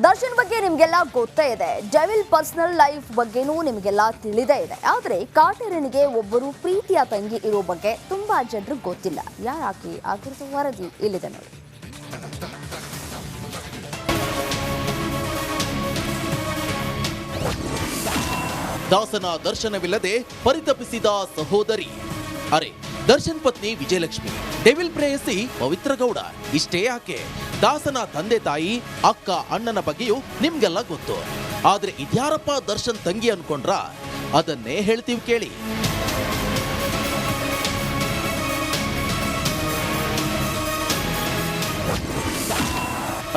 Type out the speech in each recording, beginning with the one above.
ದರ್ಶನ್ ಬಗ್ಗೆ ನಿಮಗೆಲ್ಲ ಗೊತ್ತೇ ಇದೆ. ಡೆವಿಲ್ ಪರ್ಸನಲ್ ಲೈಫ್ ಬಗ್ಗೆನೂ ನಿಮಗೆಲ್ಲ ತಿಳಿದೇ ಇದೆ. ಆದರೆ ಕಾಟೇರನಿಗೆ ಒಬ್ಬರು ಪ್ರೀತಿಯ ತಂಗಿ ಇರೋ ಬಗ್ಗೆ ತುಂಬಾ ಜನರಿಗೆ ಗೊತ್ತಿಲ್ಲ. ಯಾರಾಕಿ ಆ ಕುರಿತು ವರದಿ ಇಲ್ಲಿದೆ ನೋಡಿ. ದಾಸನ ದರ್ಶನವಿಲ್ಲದೆ ಪರಿತಪಿಸಿದ ಸಹೋದರಿ. ಅರೆ, ದರ್ಶನ್ ಪತ್ನಿ ವಿಜಯಲಕ್ಷ್ಮಿ, ಡೆವಿಲ್ ಪ್ರೇಯಸಿ ಪವಿತ್ರ ಗೌಡ. ಇಷ್ಟೇ ಯಾಕೆ, ದಾಸನ ತಂದೆ ತಾಯಿ, ಅಕ್ಕ, ಅಣ್ಣನ ಬಗ್ಗೆಯೂ ನಿಮ್ಗೆಲ್ಲ ಗೊತ್ತು. ಆದ್ರೆ ಇದ್ಯಾರಪ್ಪ ದರ್ಶನ್ ತಂಗಿ ಅನ್ಕೊಂಡ್ರ? ಅದನ್ನೇ ಹೇಳ್ತೀವಿ ಕೇಳಿ.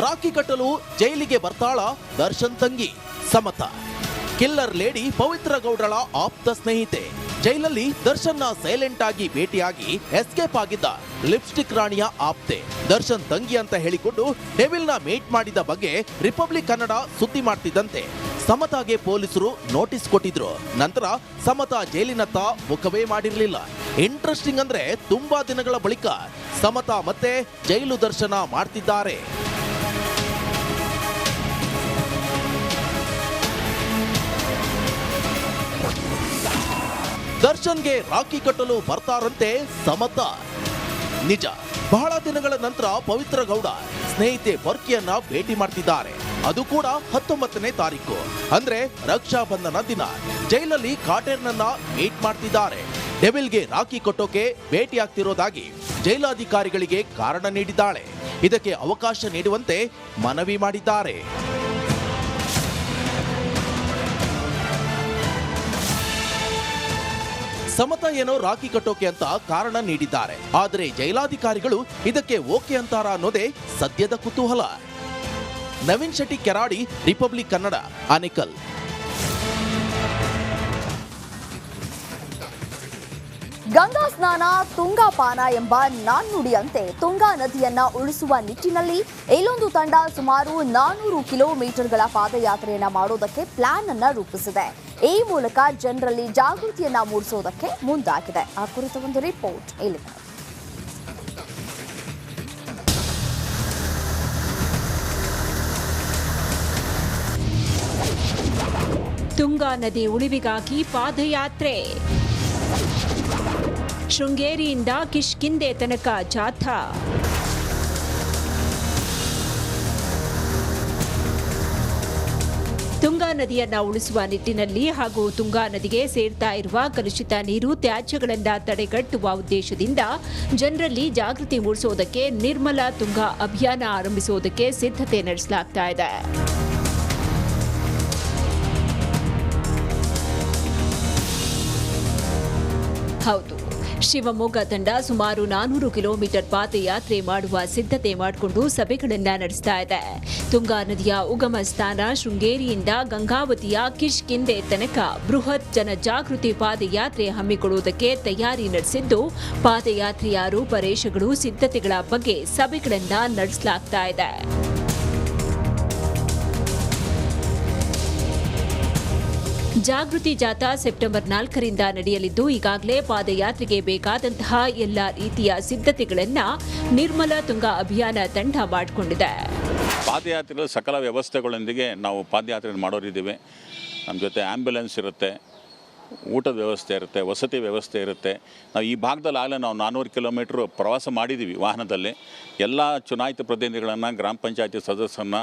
ರಾಖಿ ಕಟ್ಟಲು ಜೈಲಿಗೆ ಬರ್ತಾಳ ದರ್ಶನ್ ತಂಗಿ ಸಮತಾ. ಕಿಲ್ಲರ್ ಲೇಡಿ ಪವಿತ್ರ ಗೌಡಳ ಆಪ್ತ ಸ್ನೇಹಿತೆ. ಜೈಲಲ್ಲಿ ದರ್ಶನ್ನ ಸೈಲೆಂಟ್ ಆಗಿ ಭೇಟಿಯಾಗಿ ಎಸ್ಕೇಪ್ ಆಗಿದ್ದ ಲಿಪ್ಸ್ಟಿಕ್ ರಾಣಿಯ ಆಪ್ತೆ. ದರ್ಶನ್ ತಂಗಿ ಅಂತ ಹೇಳಿಕೊಂಡು ಡೆವಿಲ್ನ ಮೀಟ್ ಮಾಡಿದ ಬಗ್ಗೆ ರಿಪಬ್ಲಿಕ್ ಕನ್ನಡ ಸುದ್ದಿ ಮಾಡ್ತಿದ್ದಂತೆ ಸಮತಾಗೆ ಪೊಲೀಸರು ನೋಟಿಸ್ ಕೊಟ್ಟಿದ್ರು. ನಂತರ ಸಮತಾ ಜೈಲಿನತ್ತ ಮುಖವೇ ಮಾಡಿರಲಿಲ್ಲ. ಇಂಟ್ರೆಸ್ಟಿಂಗ್ ಅಂದ್ರೆ ತುಂಬಾ ದಿನಗಳ ಬಳಿಕ ಸಮತಾ ಮತ್ತೆ ಜೈಲು ದರ್ಶನ ಮಾಡ್ತಿದ್ದಾರೆ. ದರ್ಶನ್ಗೆ ರಾಖಿ ಕಟ್ಟಲು ಬರ್ತಾರಂತೆ ಸಮತಾ. ನಿಜ, ಬಹಳ ದಿನಗಳ ನಂತರ ಪವಿತ್ರ ಗೌಡ ಸ್ನೇಹಿತೆ ಬರ್ಕಿಯನ್ನ ಭೇಟಿ ಮಾಡ್ತಿದ್ದಾರೆ. ಅದು ಕೂಡ 19ನೇ ತಾರೀಕು, ಅಂದ್ರೆ ರಕ್ಷಾ ಬಂಧನ ದಿನ. ಜೈಲಲ್ಲಿ ಕಾಟೇರ್ನನ್ನ ಮೀಟ್ ಮಾಡ್ತಿದ್ದಾರೆ. ಡೆವಿಲ್ಗೆ ರಾಖಿ ಕಟ್ಟೋಕೆ ಭೇಟಿ ಆಗ್ತಿರೋದಾಗಿ ಜೈಲಾಧಿಕಾರಿಗಳಿಗೆ ಕಾರಣ ನೀಡಿದ್ದಾಳೆ. ಇದಕ್ಕೆ ಅವಕಾಶ ನೀಡುವಂತೆ ಮನವಿ ಮಾಡಿದ್ದಾರೆ. ಸಮತಾ ಏನೋ ರಾಖಿ ಕಟ್ಟೋಕೆ ಅಂತ ಕಾರಣ ನೀಡಿದ್ದಾರೆ. ಆದರೆ ಜೈಲಾಧಿಕಾರಿಗಳು ಇದಕ್ಕೆ ಓಕೆ ಅಂತಾರ ಅನ್ನೋದೇ ಸದ್ಯದ ಕುತೂಹಲ. ನವೀನ್ ಶೆಟ್ಟಿ ಕೆರಾಡಿ, ರಿಪಬ್ಲಿಕ್ ಕನ್ನಡ, ಆನೇಕಲ್. ಗಂಗಾ ಸ್ನಾನ ತುಂಗಾಪಾನ ಎಂಬ ನಾಣ್ಣುಡಿಯಂತೆ ತುಂಗಾ ನದಿಯನ್ನ ಉಳಿಸುವ ನಿಟ್ಟಿನಲ್ಲಿ ಇಲ್ಲೊಂದು ತಂಡ ಸುಮಾರು 400 ಕಿಲೋಮೀಟರ್ಗಳ ಪಾದಯಾತ್ರೆಯನ್ನ ಮಾಡೋದಕ್ಕೆ ಪ್ಲಾನ್ ಅನ್ನ ರೂಪಿಸಿದೆ. ಈ ಮೂಲಕ ಜನರಲ್ಲಿ ಜಾಗೃತಿಯನ್ನ ಮೂಡಿಸೋದಕ್ಕೆ ಮುಂದಾಗಿದೆ. ಆ ಕುರಿತ ಒಂದು ರಿಪೋರ್ಟ್ ಇಲ್ಲಿದೆ. ತುಂಗಾ ನದಿ ಉಳಿವಿಗಾಗಿ ಪಾದಯಾತ್ರೆ. ಶೃಂಗೇರಿಯಿಂದ ಕಿಷ್ಕಿಂದೆ ತನಕ ಜಾಥಾ. ತುಂಗಾ ನದಿಯನ್ನ ಉಳಿಸುವ ನಿಟ್ಟಿನಲ್ಲಿ ಹಾಗೂ ತುಂಗಾ ನದಿಗೆ ಸೇರ್ತಾ ಇರುವ ಕಲುಷಿತ ನೀರು, ತ್ಯಾಜ್ಯಗಳನ್ನು ತಡೆಗಟ್ಟುವ ಉದ್ದೇಶದಿಂದ ಜನರಲ್ಲಿ ಜಾಗೃತಿ ಮೂಡಿಸೋದಕ್ಕೆ ನಿರ್ಮಲ ತುಂಗಾ ಅಭಿಯಾನ ಆರಂಭಿಸುವುದಕ್ಕೆ ಸಿದ್ಧತೆ ನಡೆಸಲಾಗ್ತಾ ಇದೆ. ಹೌದು, ಶಿವಮೊಗ್ಗ ತಂಡ ಸುಮಾರು 400 ಕಿಲೋಮೀಟರ್ ಪಾದಯಾತ್ರೆ ಮಾಡುವ ಸಿದ್ಧತೆ ಮಾಡಿಕೊಂಡು ಸಭೆಗಳನ್ನು ನಡೆಸ್ತಾ ಇದೆ. ತುಂಗಾ ನದಿಯ ಉಗಮ ಸ್ಥಾನ ಶೃಂಗೇರಿಯಿಂದ ಗಂಗಾವತಿಯ ಕಿಷ್ಕಿಂದೆ ತನಕ ಬೃಹತ್ ಜನಜಾಗೃತಿ ಪಾದಯಾತ್ರೆ ಹಮ್ಮಿಕೊಳ್ಳುವುದಕ್ಕೆ ತಯಾರಿ ನಡೆಸಿದ್ದು, ಪಾದಯಾತ್ರೆಯ ರೂಪರೇಷೆಗಳು, ಸಿದ್ಧತೆಗಳ ಬಗ್ಗೆ ಸಭೆಗಳನ್ನು ನಡೆಸಲಾಗ್ತಾ ಇದೆ. ಜಾಗೃತಿ ಜಾಥಾ ಸೆಪ್ಟೆಂಬರ್ 4ರಿಂದ ನಡೆಯಲಿದ್ದು, ಈಗಾಗಲೇ ಪಾದಯಾತ್ರೆಗೆ ಬೇಕಾದಂತಹ ಎಲ್ಲ ರೀತಿಯ ಸಿದ್ಧತೆಗಳನ್ನು ನಿರ್ಮಲ ತುಂಗಾ ಅಭಿಯಾನ ತಂಡ ಮಾಡಿಕೊಂಡಿದೆ. ಪಾದಯಾತ್ರೆಯಲ್ಲಿ ಸಕಲ ವ್ಯವಸ್ಥೆಗಳೊಂದಿಗೆ ನಾವು ಪಾದಯಾತ್ರೆ ಮಾಡೋರಿದ್ದೀವಿ. ನಮ್ಮ ಜೊತೆ ಆ್ಯಂಬುಲೆನ್ಸ್ ಇರುತ್ತೆ, ಊಟದ ವ್ಯವಸ್ಥೆ ಇರುತ್ತೆ, ವಸತಿ ವ್ಯವಸ್ಥೆ ಇರುತ್ತೆ. ನಾವು ಈ ಭಾಗದಲ್ಲಿ ಆಗಲೇ ನಾವು 400 ಕಿಲೋಮೀಟ್ರ್ ಪ್ರವಾಸ ಮಾಡಿದ್ದೀವಿ ವಾಹನದಲ್ಲಿ. ಎಲ್ಲ ಚುನಾಯಿತ ಪ್ರತಿನಿಧಿಗಳನ್ನು, ಗ್ರಾಮ ಪಂಚಾಯತಿ ಸದಸ್ಯರನ್ನು,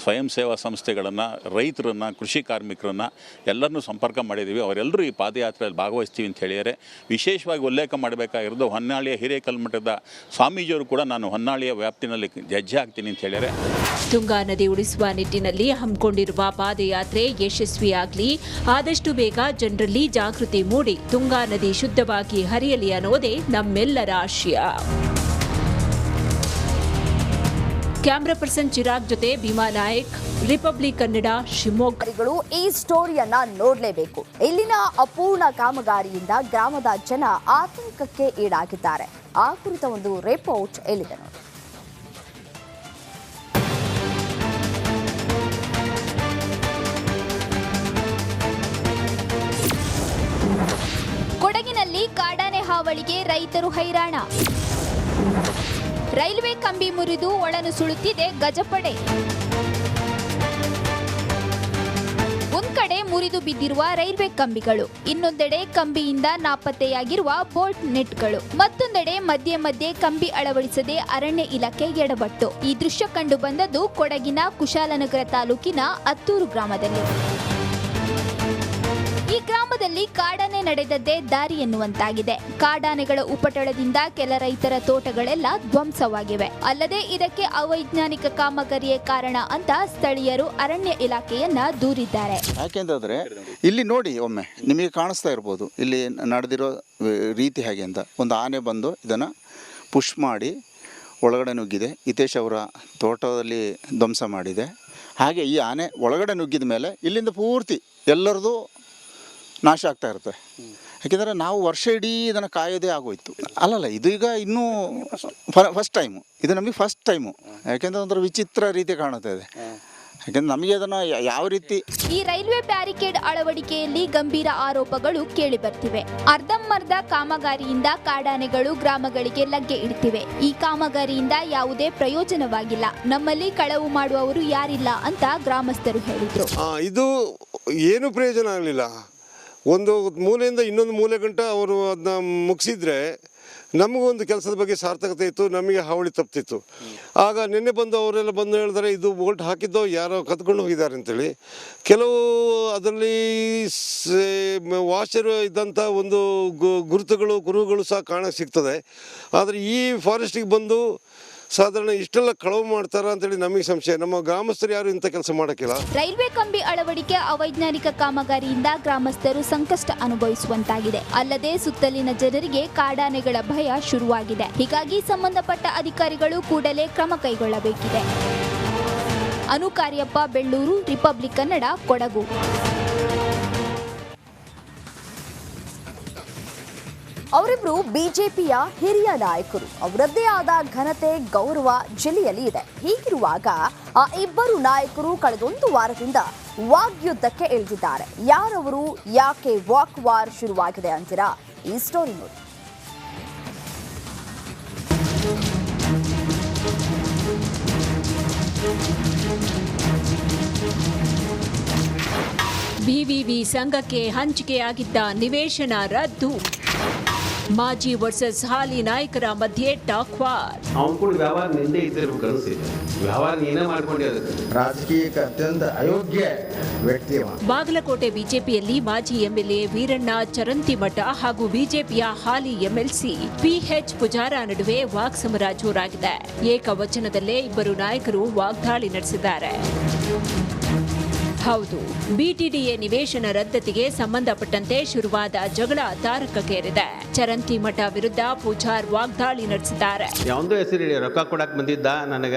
ಸ್ವಯಂ ಸೇವಾ ಸಂಸ್ಥೆಗಳನ್ನು, ರೈತರನ್ನು, ಕೃಷಿ ಕಾರ್ಮಿಕರನ್ನು ಎಲ್ಲರನ್ನೂ ಸಂಪರ್ಕ ಮಾಡಿದ್ದೀವಿ. ಅವರೆಲ್ಲರೂ ಈ ಪಾದಯಾತ್ರೆಯಲ್ಲಿ ಭಾಗವಹಿಸ್ತೀವಿ ಅಂತ ಹೇಳಿದರೆ, ವಿಶೇಷವಾಗಿ ಉಲ್ಲೇಖ ಮಾಡಬೇಕಾಗಿರೋದು ಹೊನ್ನಾಳಿಯ ಹಿರೇಕಲ್ಮಠದ ಸ್ವಾಮೀಜಿಯವರು ಕೂಡ ನಾನು ಹೊನ್ನಾಳಿಯ ವ್ಯಾಪ್ತಿನಲ್ಲಿ ಹೆಜ್ಜೆ ಹಾಕ್ತೀನಿ ಅಂತ ಹೇಳಿದರೆ. ತುಂಗಾ ನದಿ ಉಳಿಸುವ ನಿಟ್ಟಿನಲ್ಲಿ ಹಮ್ಮಿಕೊಂಡಿರುವ ಪಾದಯಾತ್ರೆ ಯಶಸ್ವಿಯಾಗಲಿ, ಆದಷ್ಟು ಬೇಗ ಜನರಲ್ಲಿ ಜಾಗೃತಿ ಮೂಡಿ ತುಂಗಾ ನದಿ ಶುದ್ಧವಾಗಿ ಹರಿಯಲಿ ಅನ್ನೋದೇ ನಮ್ಮೆಲ್ಲರ ಆಶಯ. ಕ್ಯಾಮರಾ ಪರ್ಸನ್ ಚಿರಾಗ್ ಜೊತೆ ಭೀಮಾ ನಾಯಕ್, ರಿಪಬ್ಲಿಕ್ ಕನ್ನಡ, ಶಿವಮೊಗ್ಗ. ಈ ಸ್ಟೋರಿಯನ್ನ ನೋಡಲೇಬೇಕು. ಇಲ್ಲಿನ ಅಪೂರ್ಣ ಕಾಮಗಾರಿಯಿಂದ ಗ್ರಾಮದ ಜನ ಆತಂಕಕ್ಕೆ ಈಡಾಗಿದ್ದಾರೆ. ಆ ಕುರಿತ ಒಂದು ರಿಪೋರ್ಟ್ ಇಲ್ಲಿದೆ ನೋಡಿ. ಕೊಡಗಿನಲ್ಲಿ ಕಾಡಾನೆ ಹಾವಳಿಗೆ ರೈತರು ಹೈರಾಣ. ರೈಲ್ವೆ ಕಂಬಿ ಮುರಿದು ಒಳನುಸುಳುತ್ತಿದೆ ಗಜಪಡೆ. ಒಂದ್ ಕಡೆ ಮುರಿದು ಬಿದ್ದಿರುವ ರೈಲ್ವೆ ಕಂಬಿಗಳು, ಇನ್ನೊಂದೆಡೆ ಕಂಬಿಯಿಂದ ನಾಪತ್ತೆಯಾಗಿರುವ ಬೋಲ್ಟ್ ನೆಟ್ಗಳು, ಮತ್ತೊಂದೆಡೆ ಮಧ್ಯೆ ಮಧ್ಯೆ ಕಂಬಿ ಅಳವಡಿಸದೆ ಅರಣ್ಯ ಇಲಾಖೆ ಎಡವಟ್ಟು. ಈ ದೃಶ್ಯ ಕಂಡು ಬಂದದ್ದು ಕೊಡಗಿನ ಕುಶಾಲನಗರ ತಾಲೂಕಿನ ಅತ್ತೂರು ಗ್ರಾಮದಲ್ಲಿ. ಈ ಗ್ರಾಮದಲ್ಲಿ ಕಾಡಾನೆ ನಡೆದದ್ದೇ ದಾರಿ ಎನ್ನುವಂತಾಗಿದೆ. ಕಾಡಾನೆಗಳ ಉಪಟಳದಿಂದ ಕೆಲ ರೈತರ ತೋಟಗಳೆಲ್ಲ ಧ್ವಂಸವಾಗಿವೆ. ಅಲ್ಲದೆ ಇದಕ್ಕೆ ಅವೈಜ್ಞಾನಿಕ ಕಾಮಗಾರಿಯೇ ಕಾರಣ ಅಂತ ಸ್ಥಳೀಯರು ಅರಣ್ಯ ಇಲಾಖೆಯನ್ನ ದೂರಿದ್ದಾರೆ. ಯಾಕೆಂತಂದರೆ ಇಲ್ಲಿ ನೋಡಿ, ಒಮ್ಮೆ ನಿಮಗೆ ಕಾಣಿಸ್ತಾ ಇರ್ಬೋದು ಇಲ್ಲಿ ನಡೆದಿರೋ ರೀತಿ ಹೇಗೆ ಅಂತ. ಒಂದು ಆನೆ ಬಂದು ಇದನ್ನು ಪುಷ್ ಮಾಡಿ ಒಳಗಡೆ ನುಗ್ಗಿದೆ. ಹಿತೇಶ್ ಅವರ ತೋಟದಲ್ಲಿ ಧ್ವಂಸ ಮಾಡಿದೆ. ಹಾಗೆ ಈ ಆನೆ ಒಳಗಡೆ ನುಗ್ಗಿದ ಮೇಲೆ ಇಲ್ಲಿಂದ ಪೂರ್ತಿ ಎಲ್ಲರದು ನಾಶ ಆಗ್ತಾ ಇರುತ್ತೆ. ಯಾಕೆಂದರೆ ನಾವು ವರ್ಷ ಇಡೀ ಇದನ್ನು ಕಾಯೋದೇ ಆಗೋಯ್ತು. ಅಲ್ಲಲ್ಲ, ಇದು ಈಗ ಇನ್ನೂ ಫಸ್ಟ್ ಟೈಮು, ಇದು ನಮಗೆ ಫಸ್ಟ್ ಟೈಮು. ಯಾಕೆಂದರೆ ಒಂಥರ ವಿಚಿತ್ರ ರೀತಿ ಕಾಣುತ್ತಾ ಇದೆ. ಯಾಕೆಂದರೆ ನಮಗೆ ಅದನ್ನು ಯಾವ ರೀತಿ ಈ ರೈಲ್ವೆ ಬ್ಯಾರಿಕೇಡ್ ಅಳವಡಿಕೆಯಲ್ಲಿ ಗಂಭೀರ ಆರೋಪಗಳು ಕೇಳಿ ಬರ್ತಿವೆ. ಅರ್ಧಂಬರ್ಧ ಕಾಮಗಾರಿಯಿಂದ ಕಾಡಾನೆಗಳು ಗ್ರಾಮಗಳಿಗೆ ಲಗ್ಗೆ ಇಡ್ತಿವೆ. ಈ ಕಾಮಗಾರಿಯಿಂದ ಯಾವುದೇ ಪ್ರಯೋಜನವಾಗಿಲ್ಲ, ನಮ್ಮಲ್ಲಿ ಕಳವು ಮಾಡುವವರು ಯಾರಿಲ್ಲ ಅಂತ ಗ್ರಾಮಸ್ಥರು ಹೇಳಿದ್ರು. ಇದು ಏನು ಪ್ರಯೋಜನ ಆಗಲಿಲ್ಲ. ಒಂದು ಮೂಲೆಯಿಂದ ಇನ್ನೊಂದು ಮೂಲೆ ಗಂಟ ಅವರು ಅದನ್ನ ಮುಗಿಸಿದ್ರೆ ನಮಗೊಂದು ಕೆಲಸದ ಬಗ್ಗೆ ಸಾರ್ಥಕತೆ ಇತ್ತು, ನಮಗೆ ಹಾವಳಿ ತಪ್ತಿತ್ತು. ಆಗ ನಿನ್ನೆ ಬಂದು ಅವರೆಲ್ಲ ಬಂದು ಹೇಳಿದ್ರೆ ಇದು ಬೋಲ್ಟ್ ಹಾಕಿದ್ದೋ ಯಾರೋ ಕತ್ಕೊಂಡು ಹೋಗಿದ್ದಾರೆ ಅಂತೇಳಿ. ಕೆಲವು ಅದರಲ್ಲಿ ವಾಷರ್ ಇದ್ದಂಥ ಒಂದು ಗುರುತುಗಳು ಕುರುಹುಗಳು ಸಹ ಕಾಣಕ್ಕೆ ಸಿಗ್ತದೆ. ಆದರೆ ಈ ಫಾರೆಸ್ಟಿಗೆ ಬಂದು ಸಾಧಾರಣ ಇಷ್ಟೆಲ್ಲ ಕಳವು ಮಾಡ್ತಾರ ಅಂತೇಳಿ ನಮಗೆ ಸಂಶಯ. ನಮ್ಮ ಗ್ರಾಮಸ್ಥರು ಯಾರು ಇಂಥ ಕೆಲಸ ಮಾಡೋಕ್ಕಿಲ್ಲ. ರೈಲ್ವೆ ಕಂಬಿ ಅಳವಡಿಕೆ ಅವೈಜ್ಞಾನಿಕ ಕಾಮಗಾರಿಯಿಂದ ಗ್ರಾಮಸ್ಥರು ಸಂಕಷ್ಟ ಅನುಭವಿಸುವಂತಾಗಿದೆ. ಅಲ್ಲದೆ ಸುತ್ತಲಿನ ಜನರಿಗೆ ಕಾಡಾನೆಗಳ ಭಯ ಶುರುವಾಗಿದೆ. ಹೀಗಾಗಿ ಸಂಬಂಧಪಟ್ಟ ಅಧಿಕಾರಿಗಳು ಕೂಡಲೇ ಕ್ರಮ ಕೈಗೊಳ್ಳಬೇಕಿದೆ. ಅನು ಕಾರ್ಯಪ್ಪ, ಬೆಳ್ಳೂರು, ರಿಪಬ್ಲಿಕ್ ಕನ್ನಡ, ಕೊಡಗು. ಅವರಿಬ್ರು ಬಿಜೆಪಿಯ ಹಿರಿಯ ನಾಯಕರು. ಅವರದ್ದೇ ಆದ ಘನತೆ, ಗೌರವ ಜಿಲ್ಲೆಯಲ್ಲಿ ಇದೆ. ಹೀಗಿರುವಾಗ ಆ ಇಬ್ಬರು ನಾಯಕರು ಕಳೆದೊಂದು ವಾರದಿಂದ ವಾಗ್ಯುದ್ಧಕ್ಕೆ ಇಳಿದಿದ್ದಾರೆ. ಯಾರವರು, ಯಾಕೆ ವಾಕ್ ವಾರ್ ಶುರುವಾಗಿದೆ ಅಂತೀರಾ? ಈ ಸ್ಟೋರಿ ನೋಡಿ. ಬಿವಿವಿ ಸಂಘಕ್ಕೆ ಹಂಚಿಕೆಯಾಗಿದ್ದ ನಿವೇಶನ ರದ್ದು. ಮಾಜಿ ವರ್ಸಸ್ ಹಾಲಿ ನಾಯಕರ ಮಧ್ಯೆ ಟಾಕ್ ವಾರ್. ಅವ್ನು ಕೂಡ ವ್ಯವಹಾರ ನಿಂದೆ ಇದ್ದಿರ್ಬೇಕು ಅನಿಸಿದೆ. ವ್ಯವಹಾರ ನೀನೇ ಮಾಡ್ಕೊಂಡಿರೋದು. ರಾಜಕೀಯಕ್ಕೆ ಅತ್ಯಂತ ಅಯೋಗ್ಯ ವ್ಯಕ್ತಿ. ಬಾಗಲಕೋಟೆ ಬಿಜೆಪಿಯಲ್ಲಿ ಮಾಜಿ ಎಂಎಲ್ಎ ವೀರಣ್ಣ ಚರಂತಿಮಠ ಹಾಗೂ ಬಿಜೆಪಿಯ ಹಾಲಿ ಎಂಎಲ್ಸಿ ಪಿಎಚ್ ಪೂಜಾರ ನಡುವೆ ವಾಕ್ಸಮರ ಜೋರಾಗಿದೆ. ಏಕವಚನದಲ್ಲೇ ಇಬ್ಬರು ನಾಯಕರು ವಾಗ್ದಾಳಿ ನಡೆಸಿದ್ದಾರೆ. ಹೌದು, ಬಿಟಿಡಿಎ ನಿವೇಶನ ರದ್ದತಿಗೆ ಸಂಬಂಧಪಟ್ಟಂತೆ ಶುರುವಾದ ಜಗಳ ತಾರಕಕ್ಕೇರಿದೆ. ಚರಂತಿಮಠ ವಿರುದ್ಧ ಪೂಜಾರ್ ವಾಗ್ದಾಳಿ ನಡೆಸಿದ್ದಾರೆ. ಯಾವ್ದೋ ಹೆಸರು ರೊಕ್ಕ ಕೊಡಕ್ ಬಂದಿದ್ದ ನನಗ